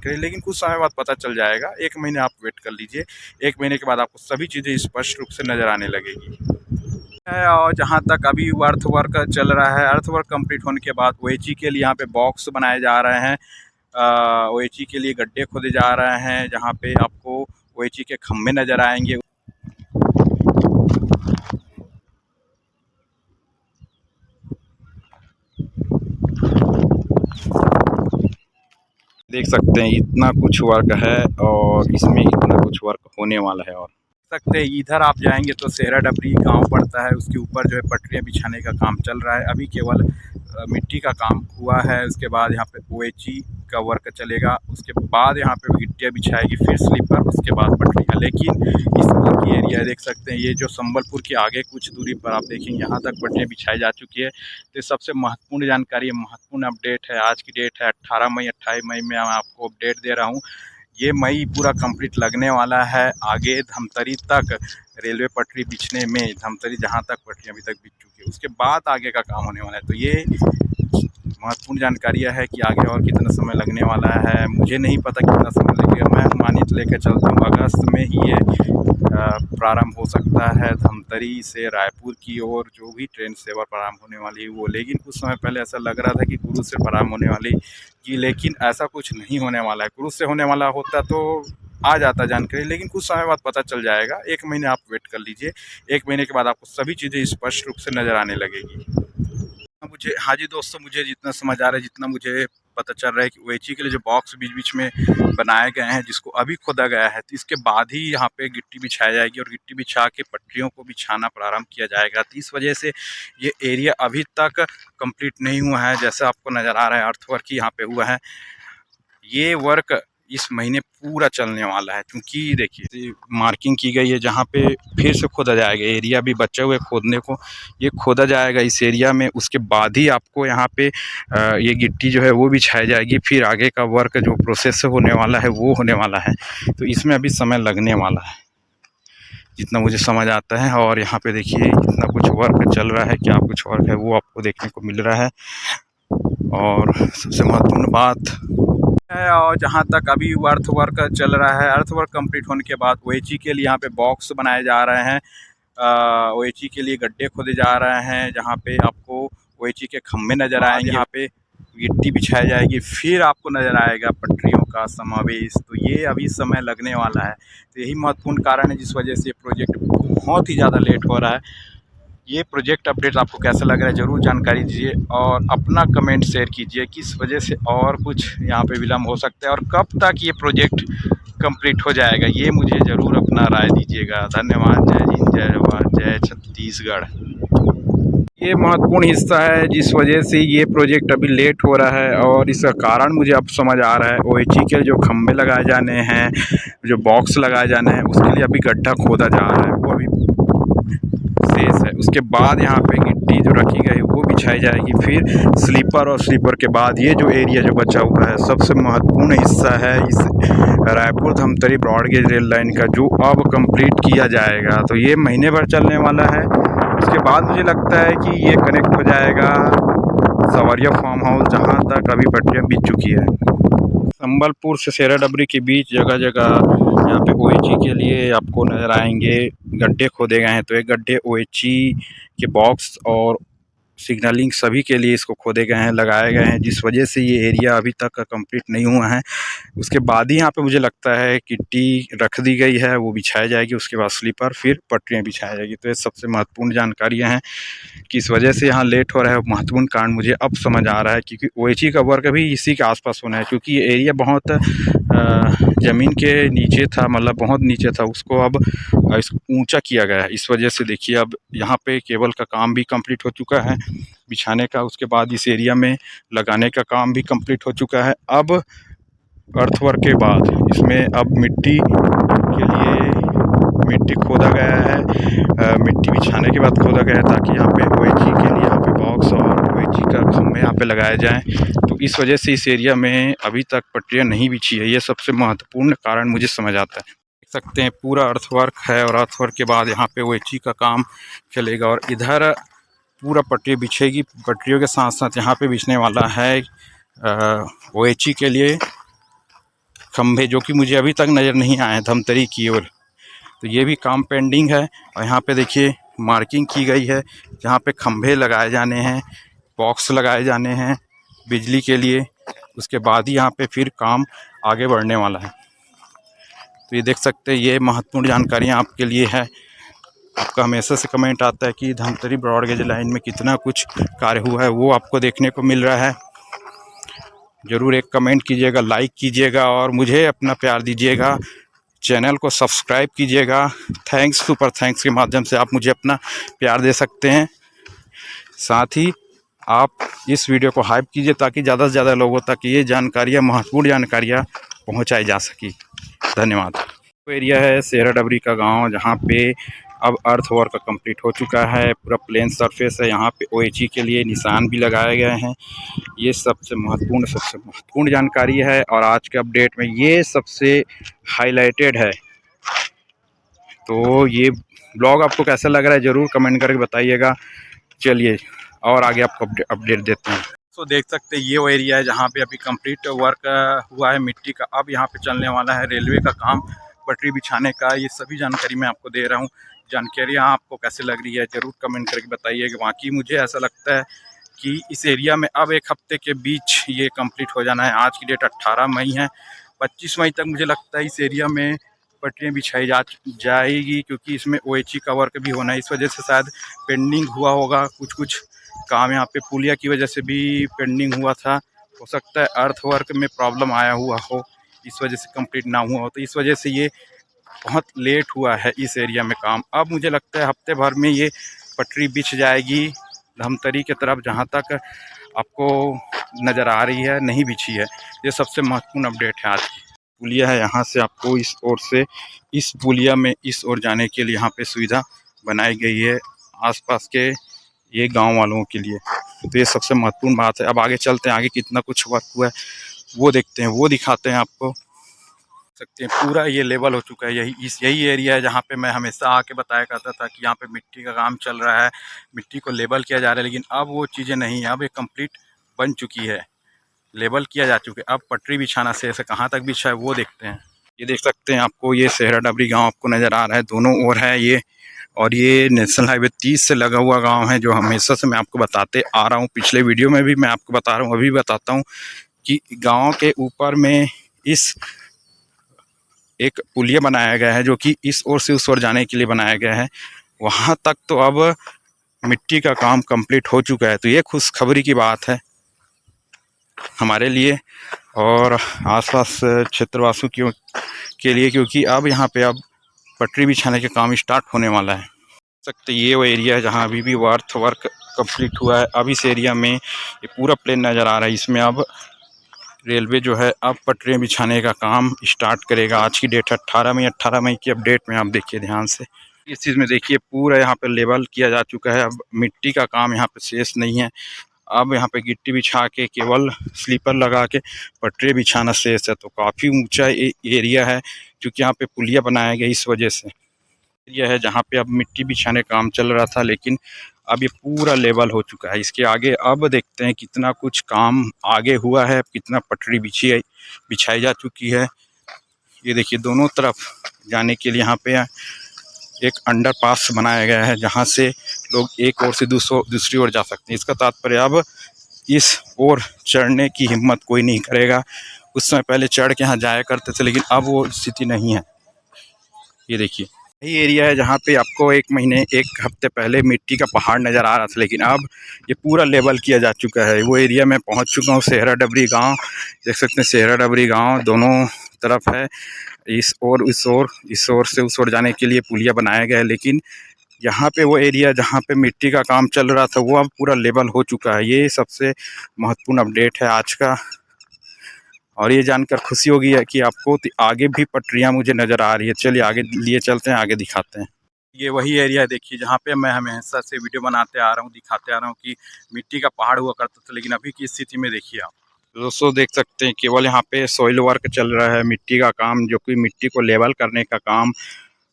जानकारी, लेकिन कुछ समय बाद पता चल जाएगा। 1 महीने आप वेट कर लीजिए। 1 महीने के बाद आपको सभी चीज़ें स्पष्ट रूप से नज़र आने लगेगी। और जहाँ तक अभी अर्थवर्क चल रहा है, अर्थवर्क कंप्लीट होने के बाद ओएचई के लिए यहाँ पे बॉक्स बनाए जा रहे हैं। ओएचई के लिए गड्ढे खोदे जा रहे हैं, जहाँ पे आपको ओएचई के खंभे नज़र आएंगे। देख सकते हैं इतना कुछ वर्क है और इसमें इतना कुछ वर्क होने वाला है। और देख सकते हैं इधर आप जाएंगे तो सेहरा डबरी गांव पड़ता है, उसके ऊपर जो है पटरियाँ बिछाने का काम चल रहा है। अभी केवल मिट्टी का काम हुआ है, उसके बाद यहाँ पे ओएचई का वर्क चलेगा, उसके बाद यहाँ पे गिट्टियाँ बिछाएगी, फिर स्लीपर, उसके बाद पटरियाँ। लेकिन इस की एरिया देख सकते हैं, ये जो संबलपुर के आगे कुछ दूरी पर आप देखेंगे यहाँ तक पटरियाँ बिछाई जा चुकी है। तो सबसे महत्वपूर्ण जानकारी, महत्वपूर्ण अपडेट है। आज की डेट है 18 मई। 28 मई में मैं आपको अपडेट दे रहा हूँ। ये मई पूरा कंप्लीट लगने वाला है। आगे धमतरी तक रेलवे पटरी बिछने में, धमतरी जहाँ तक पटरी अभी तक बिछ चुकी है, उसके बाद आगे का काम होने वाला है। तो ये महत्वपूर्ण जानकारी है कि आगे और कितना समय लगने वाला है, मुझे नहीं पता कितना समय लगेगा। मैं अनुमानित लेकर चलता हूँ अगस्त में ही ये प्रारंभ हो सकता है। धमतरी से रायपुर की ओर जो भी ट्रेन सेवा प्रारंभ होने वाली है वो, लेकिन कुछ समय पहले ऐसा लग रहा था कि कुरुद से प्रारंभ होने वाली जी, लेकिन ऐसा कुछ नहीं होने वाला है। कुरुद से होने वाला होता तो आ जाता जानकारी, लेकिन कुछ समय बाद पता चल जाएगा। 1 महीने आप वेट कर लीजिए। 1 महीने के बाद आपको सभी चीज़ें स्पष्ट रूप से नज़र आने लगेगी। मुझे, हाँ जी दोस्तों, मुझे जितना समझ आ रहा है, जितना मुझे पता चल रहा है कि ओएचई के लिए जो बॉक्स बीच बीच में बनाए गए हैं, जिसको अभी खोदा गया है, तो इसके बाद ही यहाँ पे गिट्टी बिछाई जाएगी और गिट्टी बिछा के पटरियों को बिछाना प्रारंभ किया जाएगा। तो इस वजह से ये एरिया अभी तक कंप्लीट नहीं हुआ है। जैसे आपको नज़र आ रहा है अर्थवर्क यहाँ पे हुआ है, ये वर्क इस महीने पूरा चलने वाला है। क्योंकि देखिए मार्किंग की गई है, जहाँ पे फिर से खोदा जाएगा। एरिया भी बचे हुए खोदने को, ये खोदा जाएगा इस एरिया में। उसके बाद ही आपको यहाँ पे ये गिट्टी जो है वो बिछाई जाएगी। फिर आगे का वर्क जो प्रोसेस होने वाला है वो होने वाला है। तो इसमें अभी समय लगने वाला है, जितना मुझे समझ आता है। और यहाँ पे देखिए इतना कुछ वर्क चल रहा है, क्या कुछ वर्क है वो आपको देखने को मिल रहा है। और सबसे महत्वपूर्ण बात है, और जहाँ तक अभी अर्थवर्क चल रहा है, अर्थवर्क कंप्लीट होने के बाद ओएचई के लिए यहाँ पे बॉक्स बनाए जा रहे हैं। ओएचई के लिए गड्ढे खोदे जा रहे हैं, जहाँ पे आपको ओएचई के खंभे नज़र आएंगे। यहाँ पे गिट्टी बिछाई जाएगी, फिर आपको नज़र आएगा पटरियों का समावेश। तो ये अभी समय लगने वाला है। तो यही महत्वपूर्ण कारण है जिस वजह से ये प्रोजेक्ट बहुत ही ज़्यादा लेट हो रहा है। ये प्रोजेक्ट अपडेट आपको कैसा लग रहा है ज़रूर जानकारी दीजिए और अपना कमेंट शेयर कीजिए, किस वजह से और कुछ यहाँ पे विलम्ब हो सकता है और कब तक ये प्रोजेक्ट कंप्लीट हो जाएगा, ये मुझे ज़रूर अपना राय दीजिएगा। धन्यवाद। जय हिंद, जय जवाहर, जय छत्तीसगढ़। ये महत्वपूर्ण हिस्सा है जिस वजह से ये प्रोजेक्ट अभी लेट हो रहा है और इसका कारण मुझे अब समझ आ रहा है। ओएचई के जो खंभे लगाए जाने हैं, जो बॉक्स लगाए जाने हैं, उसके लिए अभी गड्ढा खोदा जा रहा है, वो अभी शेष है। उसके बाद यहाँ पे गिट्टी जो रखी गई वो बिछाई जाएगी, फिर स्लीपर, और स्लीपर के बाद ये जो एरिया जो बचा हुआ है, सबसे महत्वपूर्ण हिस्सा है इस Raipur Dhamtari broad gauge rail line का, जो अब कंप्लीट किया जाएगा। तो ये महीने भर चलने वाला है। उसके बाद मुझे लगता है कि ये कनेक्ट हो जाएगा सवरिया फार्म हाउस, जहाँ तक अभी पटरियाँ बिछ चुकी है। संबलपुर से सेहरा डबरी के बीच जगह जगह यहाँ पे ओएचई के लिए आपको नज़र आएंगे गड्ढे खोदे गए हैं। तो एक गड्ढे ओएचई के बॉक्स और सिग्नलिंग सभी के लिए इसको खोदे गए हैं, लगाए गए हैं, जिस वजह से ये एरिया अभी तक कंप्लीट नहीं हुआ है। उसके बाद ही यहाँ पे मुझे लगता है गिट्टी रख दी गई है, वो बिछाई जाएगी, उसके बाद स्लीपर, फिर पटरियाँ बिछाई जाएगी। तो ये सबसे महत्वपूर्ण जानकारियाँ हैं कि इस वजह से यहाँ लेट हो रहा है। महत्वपूर्ण कारण मुझे अब समझ आ रहा है, क्योंकि ओएचई का वर्क भी इसी के आसपास होना है। क्योंकि ये एरिया बहुत ज़मीन के नीचे था, मतलब बहुत नीचे था, उसको अब ऊंचा किया गया है। इस वजह से देखिए अब यहाँ पे केबल का काम भी कंप्लीट हो चुका है बिछाने का। उसके बाद इस एरिया में लगाने का काम भी कंप्लीट हो चुका है। अब अर्थवर्क के बाद इसमें अब मिट्टी के लिए मिट्टी खोदा गया है, मिट्टी बिछाने के बाद खोदा गया है, ताकि यहाँ पे ओएचई के लिए यहाँ पे बॉक्स और ओएचई का खंभे यहाँ पे लगाए जाएं। तो इस वजह से इस एरिया में अभी तक पटरियाँ नहीं बिछी है। ये सबसे महत्वपूर्ण कारण मुझे समझ आता है। देख सकते हैं पूरा अर्थवर्क है और अर्थवर्क के बाद यहाँ पे ओएचई का काम चलेगा और इधर पूरा पटरी बिछेगी। पटरियों के साथ साथ यहाँ पे बिछने वाला है ओएचई के लिए खंभे जो कि मुझे अभी तक नज़र नहीं आए धमतरी की ओर, तो ये भी काम पेंडिंग है। और यहाँ पे देखिए मार्किंग की गई है जहाँ पे खंभे लगाए जाने हैं, बॉक्स लगाए जाने हैं बिजली के लिए, उसके बाद ही यहाँ पे फिर काम आगे बढ़ने वाला है। तो ये देख सकते हैं, ये महत्वपूर्ण जानकारियाँ आपके लिए है। आपका हमेशा से कमेंट आता है कि धमतरी ब्रॉडगेज लाइन में कितना कुछ कार्य हुआ है, वो आपको देखने को मिल रहा है। ज़रूर एक कमेंट कीजिएगा, लाइक कीजिएगा और मुझे अपना प्यार दीजिएगा। चैनल को सब्सक्राइब कीजिएगा। थैंक्स सुपर थैंक्स के माध्यम से आप मुझे अपना प्यार दे सकते हैं। साथ ही आप इस वीडियो को हाइप कीजिए ताकि ज़्यादा से ज़्यादा लोगों तक ये जानकारियाँ, महत्वपूर्ण जानकारियाँ पहुँचाई जा सकी। धन्यवाद। एरिया है सेहरा डबरी का गांव, जहां पे अब अर्थ वर्क कंप्लीट हो चुका है। पूरा प्लेन सरफेस है। यहाँ पे OHE के लिए निशान भी लगाए गए हैं। ये सबसे महत्वपूर्ण जानकारी है और आज के अपडेट में ये सबसे हाईलाइटेड है। तो ये ब्लॉग आपको कैसा लग रहा है ज़रूर कमेंट करके बताइएगा। चलिए और आगे आपको अपडेट देते हैं। तो देख सकते हैं, ये वो एरिया है जहाँ पे अभी कंप्लीट वर्क हुआ है मिट्टी का। अब यहाँ पे चलने वाला है रेलवे का काम, पटरी बिछाने का। ये सभी जानकारी मैं आपको दे रहा हूँ। जानकारियाँ आपको कैसे लग रही है ज़रूर कमेंट करके बताइएगा। बाकी मुझे ऐसा लगता है कि इस एरिया में अब एक हफ्ते के बीच ये कंप्लीट हो जाना है। आज की डेट 18 मई है, 25 मई तक मुझे लगता है इस एरिया में पटरियाँ बिछाई जाएगी, क्योंकि इसमें OHE का वर्क भी होना है। इस वजह से शायद पेंडिंग हुआ होगा कुछ काम। यहाँ पे पुलिया की वजह से भी पेंडिंग हुआ था। हो सकता है अर्थ वर्क में प्रॉब्लम आया हुआ हो, इस वजह से कंप्लीट ना हुआ हो। तो इस वजह से ये बहुत लेट हुआ है इस एरिया में काम। अब मुझे लगता है हफ्ते भर में ये पटरी बिछ जाएगी धमतरी की तरफ, जहाँ तक आपको नज़र आ रही है नहीं बिछी है। ये सबसे महत्वपूर्ण अपडेट है आज की। पुलिया है, यहाँ से आपको इस ओर से इस पुलिया में इस ओर जाने के लिए यहाँ पे सुविधा बनाई गई है आसपास के ये गांव वालों के लिए। तो ये सबसे महत्वपूर्ण बात है। अब आगे चलते हैं, आगे कितना कुछ वर्क हुआ है वो देखते हैं, वो दिखाते हैं आपको। सकते हैं पूरा ये लेवल हो चुका है। यही एरिया है जहाँ पे मैं हमेशा आके बताया करता था कि यहाँ पे मिट्टी का काम चल रहा है, मिट्टी को लेवल किया जा रहा है। लेकिन अब वो चीज़ें नहीं है, अब ये कंप्लीट बन चुकी है, लेवल किया जा चुका है। अब पटरी बिछाना से कहाँ तक बिछा है वो देखते हैं। ये देख सकते हैं, आपको ये सेहरा डबरी गाँव आपको नज़र आ रहा है, दोनों ओर है ये। और ये नेशनल हाईवे 30 से लगा हुआ गांव है, जो हमेशा से मैं आपको बताते आ रहा हूँ। पिछले वीडियो में भी मैं आपको बता रहा हूँ, अभी बताता हूँ कि गांव के ऊपर में इस एक पुलिया बनाया गया है, जो कि इस ओर से उस ओर जाने के लिए बनाया गया है। वहाँ तक तो अब मिट्टी का काम कंप्लीट हो चुका है। तो ये खुशखबरी की बात है हमारे लिए और आसपास क्षेत्रवासियों के लिए, क्योंकि अब यहाँ पे अब पटरी बिछाने का काम स्टार्ट होने वाला है। सकते ये वो एरिया है जहाँ अभी भी वर्क कंप्लीट हुआ है। अब इस एरिया में ये पूरा प्लेन नज़र आ रहा है। इसमें अब रेलवे जो है अब पटरियाँ बिछाने का काम स्टार्ट करेगा। आज की डेट 18 मई की अपडेट में आप देखिए ध्यान से। इस चीज़ में देखिए पूरा यहाँ पे लेवल किया जा चुका है। अब मिट्टी का काम यहाँ पे शेष नहीं है। अब यहाँ पे गिट्टी बिछा के केवल स्लीपर लगा के पटरी बिछाना शेष है। तो काफ़ी ऊंचा एरिया है, क्योंकि यहाँ पे पुलिया बनाया गया इस वजह से। एरिया है जहाँ पे अब मिट्टी बिछाने काम चल रहा था, लेकिन अब ये पूरा लेवल हो चुका है। इसके आगे अब देखते हैं कितना कुछ काम आगे हुआ है, कितना पटरी बिछाई जा चुकी है। ये देखिए दोनों तरफ जाने के लिए यहाँ पे एक अंडरपास बनाया गया है, जहाँ से लोग एक ओर से दूसरी ओर जा सकते हैं। इसका तात्पर्य अब इस ओर चढ़ने की हिम्मत कोई नहीं करेगा। उस समय पहले चढ़ के यहाँ जाया करते थे, लेकिन अब वो स्थिति नहीं है। ये देखिए यही एरिया है जहाँ पे आपको एक हफ्ते पहले मिट्टी का पहाड़ नज़र आ रहा था, लेकिन अब ये पूरा लेवल किया जा चुका है। वो एरिया में पहुँच चुका हूँ, सेहरा डबरी गांव देख सकते हैं। सेहरा डबरी गांव दोनों तरफ है, इस ओर से उस ओर जाने के लिए पुलिया बनाया गया है। लेकिन यहाँ पे वो एरिया जहाँ पे मिट्टी का काम चल रहा था वो अब पूरा लेवल हो चुका है। ये सबसे महत्वपूर्ण अपडेट है आज का, और ये जानकर खुशी होगी है कि आपको आगे भी पटरियाँ मुझे नज़र आ रही है। चलिए आगे लिए चलते हैं, आगे दिखाते हैं। ये वही एरिया है देखिए जहाँ पे मैं हमेशा से वीडियो बनाते आ रहा हूँ, दिखाते आ रहा हूँ कि मिट्टी का पहाड़ हुआ करता था, लेकिन अभी की स्थिति में देखिए आप दोस्तों देख सकते हैं केवल यहाँ पे सॉइल वर्क चल रहा है। मिट्टी का काम, जो कि मिट्टी को लेवल करने का काम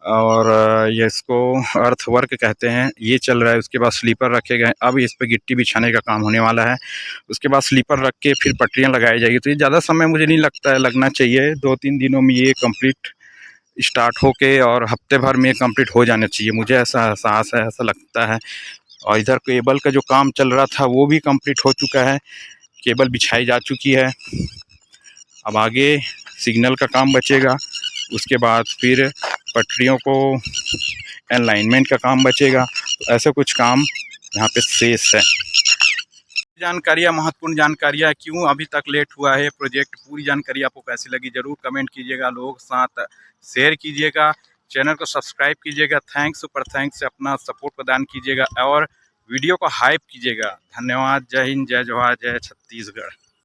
और ये इसको अर्थ वर्क कहते हैं, ये चल रहा है। उसके बाद स्लीपर रखे गए, अब इस पे गिट्टी बिछाने का काम होने वाला है। उसके बाद स्लीपर रख के फिर पटरियाँ लगाई जाएगी। तो ये ज़्यादा समय मुझे नहीं लगता है, लगना चाहिए 2-3 दिनों में ये कंप्लीट स्टार्ट होके, और हफ्ते भर में कंप्लीट हो जाना चाहिए, मुझे ऐसा एहसास है, ऐसा लगता है। और इधर केबल का जो काम चल रहा था वो भी कंप्लीट हो चुका है, केबल बिछाई जा चुकी है। अब आगे सिग्नल का काम बचेगा, उसके बाद फिर पटरियों को अलाइनमेंट का काम बचेगा। तो ऐसे कुछ काम यहाँ पे शेष है। जानकारियाँ, महत्वपूर्ण जानकारियाँ, क्यों अभी तक लेट हुआ है प्रोजेक्ट, पूरी जानकारी आपको कैसी लगी ज़रूर कमेंट कीजिएगा, लोगों के साथ शेयर कीजिएगा, चैनल को सब्सक्राइब कीजिएगा। थैंक्स, सुपर थैंक्स से अपना सपोर्ट प्रदान कीजिएगा और वीडियो को हाइप कीजिएगा। धन्यवाद। जय हिंद, जय जवाहर, जय छत्तीसगढ़।